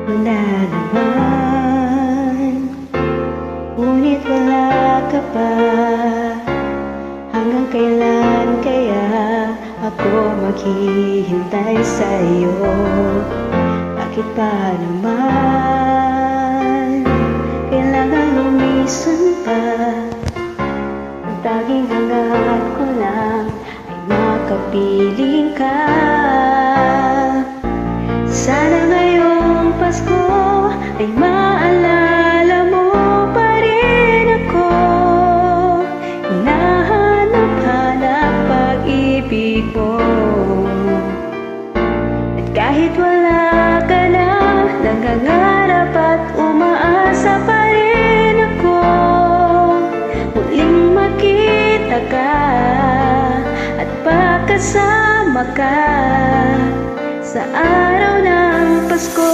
Wala naman, ngunit wala ka pa. Hanggang kailan kaya ako maghihintay sa'yo? Bakit pa naman kailangan lumisan pa? Ang tanging hangat ko lang ay makapiling ka. Sana ngayong Pasko ay maalala mo pa rin ako. Hinahanap-hanap pag-ibig mo. At kahit wala ka na, nangangarap at umaasa pa rin ako. Muling makita ka at pagkasama ka sa araw ng Pasko.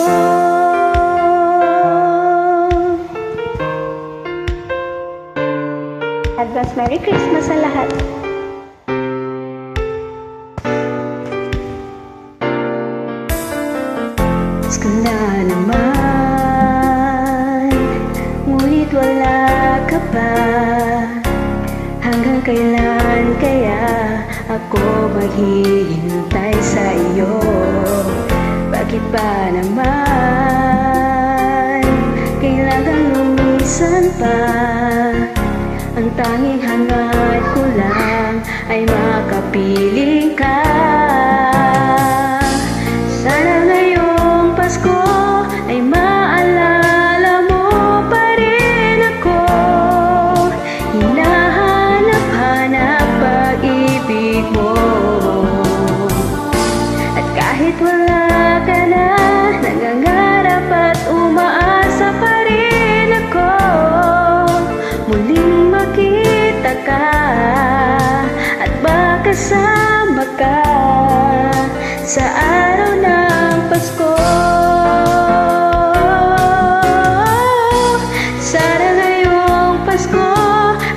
Advance Merry Christmas sa lahat. Pasko na naman, ngunit wala ka pa. Hanggang kailan kaya ako maghihintay sa iyo? Bakit pa naman kailangan lumisan pa? Ang tanging hangat ko lang ay makapiling ka. Sana ngayong Pasko ay maalala mo pa rin ako. Hinahanap-hanap pag-ibig mo. At kahit wala ka na, nangangarap at umaasa pa rin ako. Muling makita ka at makasama ka sa araw ng Pasko. Sana ngayong Pasko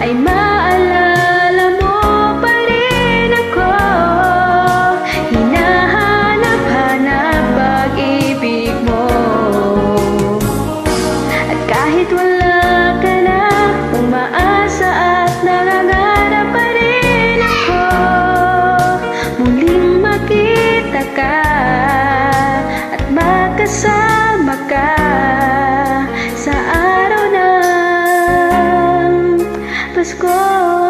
ay maalala mo pa rin ako. Hinahanap-hanap pag-ibig mo. At kahit wala ka na, umaasa at nangangarap pa rin ako. Muling makita ka at makasama ka sa araw ng Pasko.